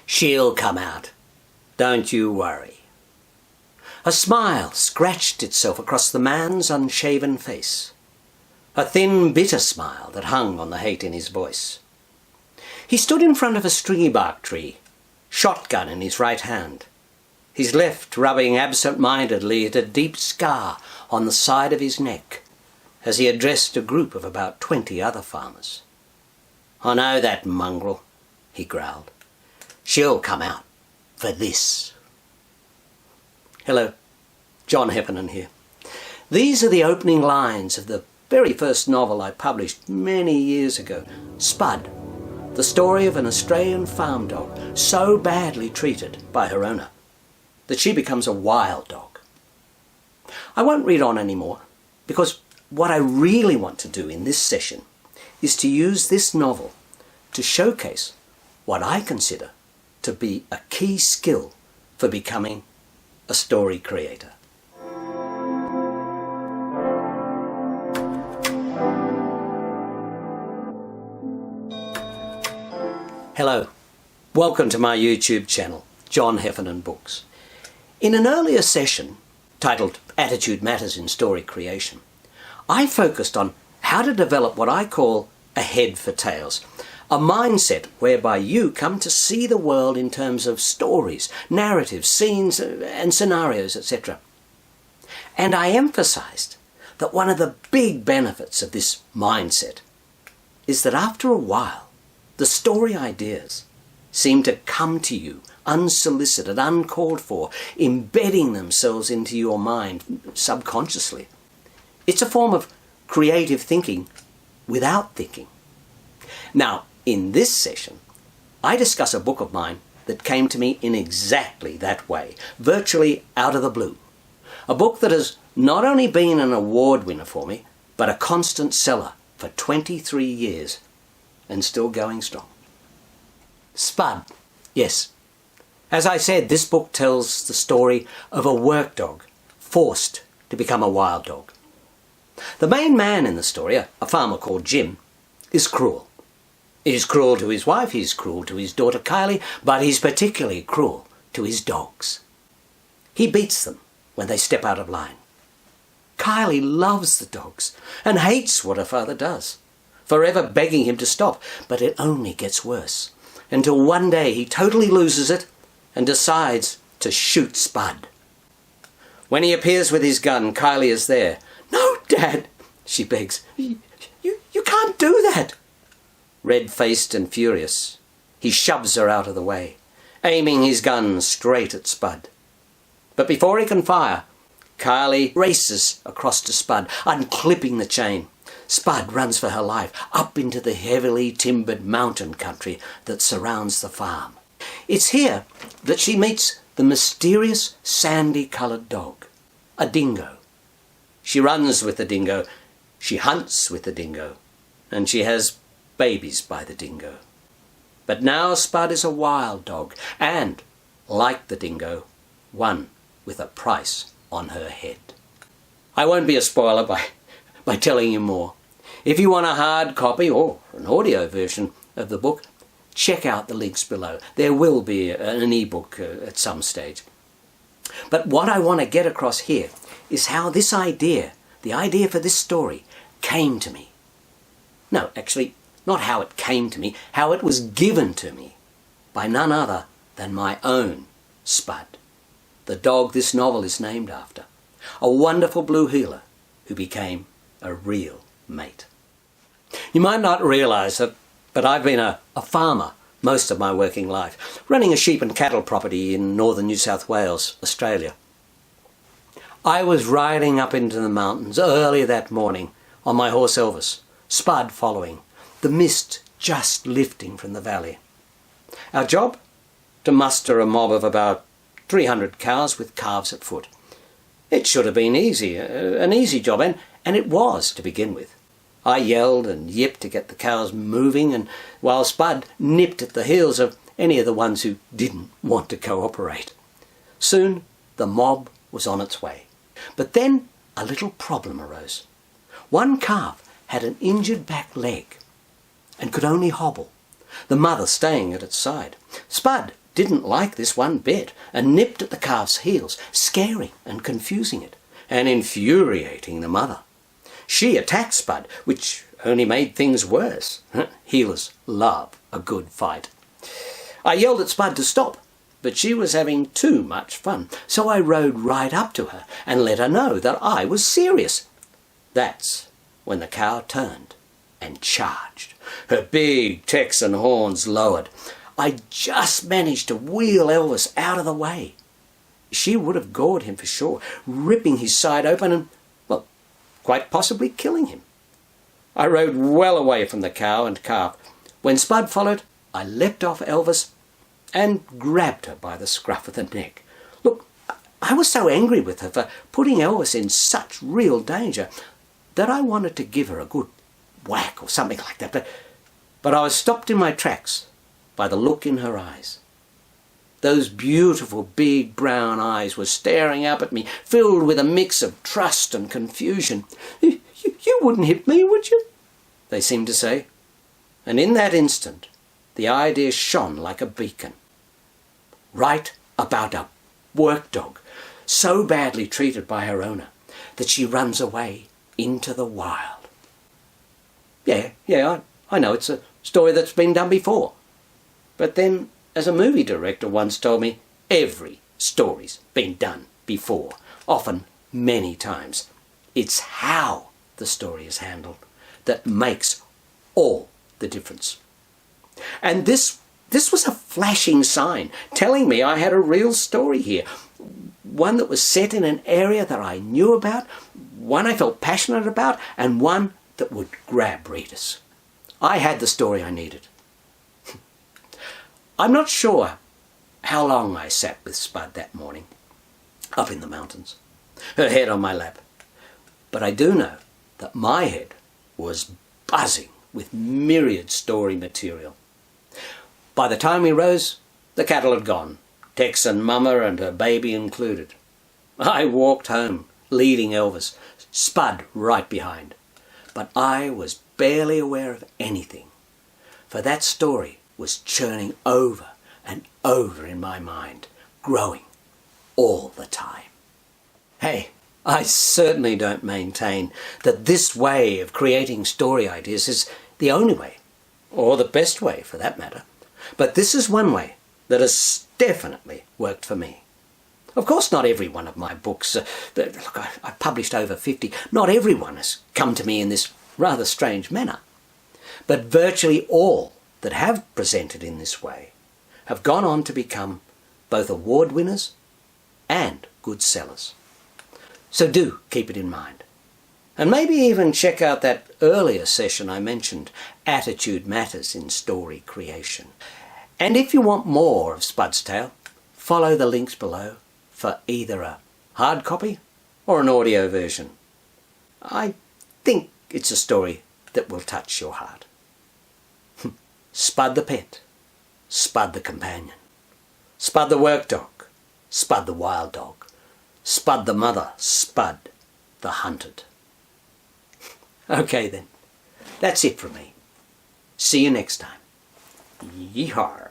She'll come out. Don't you worry. A smile scratched itself across the man's unshaven face. A thin, bitter smile that hung on the hate in his voice. He stood in front of a stringy bark tree, shotgun in his right hand, his left rubbing absent-mindedly at a deep scar on the side of his neck as he addressed a group of about 20 other farmers. "I know that mongrel," he growled. "She'll come out for this." Hello, John Heffernan here. These are the opening lines of the very first novel I published many years ago, Spud, the story of an Australian farm dog so badly treated by her owner that she becomes a wild dog. I won't read on anymore, because what I really want to do in this session is to use this novel to showcase what I consider to be a key skill for becoming a story creator. Hello, welcome to my YouTube channel, John Heffernan Books. In an earlier session, titled Attitude Matters in Story Creation, I focused on how to develop what I call a head for tales, a mindset whereby you come to see the world in terms of stories, narratives, scenes and scenarios, etc. And I emphasized that one of the big benefits of this mindset is that after a while, the story ideas seem to come to you unsolicited, uncalled for, embedding themselves into your mind subconsciously. It's a form of creative thinking without thinking. Now, in this session, I discuss a book of mine that came to me in exactly that way, virtually out of the blue. A book that has not only been an award winner for me, but a constant seller for 23 years and still going strong. Spud. Yes. As I said, this book tells the story of a work dog forced to become a wild dog. The main man in the story, a farmer called Jim, is cruel. He's cruel to his wife, he's cruel to his daughter Kylie, but he's particularly cruel to his dogs. He beats them when they step out of line. Kylie loves the dogs and hates what her father does, forever begging him to stop, but it only gets worse, until one day he totally loses it and decides to shoot Spud. When he appears with his gun, Kylie is there. "No, Dad," she begs. You can't do that." Red-faced and furious, he shoves her out of the way, aiming his gun straight at Spud. But before he can fire, Kylie races across to Spud, unclipping the chain. Spud runs for her life up into the heavily timbered mountain country that surrounds the farm. It's here that she meets the mysterious sandy-coloured dog, a dingo. She runs with the dingo, she hunts with the dingo, and she has babies by the dingo. But now Spud is a wild dog and, like the dingo, one with a price on her head. I won't be a spoiler by telling you more. If you want a hard copy or an audio version of the book, check out the links below. There will be an ebook at some stage. But what I want to get across here is how this idea, the idea for this story, came to me. No, actually, not how it came to me, how it was given to me by none other than my own Spud, the dog this novel is named after, a wonderful blue heeler who became a real mate. You might not realise that, but I've been a farmer most of my working life, running a sheep and cattle property in northern New South Wales, Australia. I was riding up into the mountains early that morning on my horse Elvis, Spud following, the mist just lifting from the valley. Our job? To muster a mob of about 300 cows with calves at foot. It should have been easy, an easy job, and it was to begin with. I yelled and yipped to get the cows moving, and while Spud nipped at the heels of any of the ones who didn't want to cooperate. Soon the mob was on its way. But then a little problem arose. One calf had an injured back leg and could only hobble, the mother staying at its side. Spud didn't like this one bit and nipped at the calf's heels, scaring and confusing it, and infuriating the mother. She attacked Spud, which only made things worse. Heelers love a good fight. I yelled at Spud to stop, but she was having too much fun, so I rode right up to her and let her know that I was serious. That's when the cow turned and charged, her big Texan horns lowered. I just managed to wheel Elvis out of the way. She would have gored him for sure, ripping his side open and, well, quite possibly killing him. I rode well away from the cow and calf. When Spud followed, I leapt off Elvis and grabbed her by the scruff of the neck. Look, I was so angry with her for putting Elvis in such real danger that I wanted to give her a good whack or something like that, but I was stopped in my tracks by the look in her eyes. Those beautiful big brown eyes were staring up at me, filled with a mix of trust and confusion. You wouldn't hit me, would you? They seemed to say. And in that instant, the idea shone like a beacon. Right about a work dog, so badly treated by her owner that she runs away into the wild. Yeah, I know it's a story that's been done before. But then, as a movie director once told me, every story's been done before, often many times. It's how the story is handled that makes all the difference. And this was a flashing sign telling me I had a real story here, one that was set in an area that I knew about, one I felt passionate about, and one that would grab readers. I had the story I needed. I'm not sure how long I sat with Spud that morning, up in the mountains, her head on my lap. But I do know that my head was buzzing with myriad story material. By the time we rose, the cattle had gone, Texan Mama and her baby included. I walked home, leading Elvis, Spud right behind. But I was barely aware of anything, for that story was churning over and over in my mind, growing all the time. Hey, I certainly don't maintain that this way of creating story ideas is the only way, or the best way for that matter. But this is one way that has definitely worked for me. Of course, not every one of my books, look, I've published over 50, not everyone has come to me in this rather strange manner. But virtually all that have presented in this way have gone on to become both award winners and good sellers. So do keep it in mind. And maybe even check out that earlier session I mentioned, Attitude Matters in Story Creation. And if you want more of Spud's Tale, follow the links below for either a hard copy or an audio version. I think it's a story that will touch your heart. Spud the pet, Spud the companion, Spud the work dog, Spud the wild dog, Spud the mother, Spud the hunted. Okay then, that's it from me. See you next time. Yeehaw.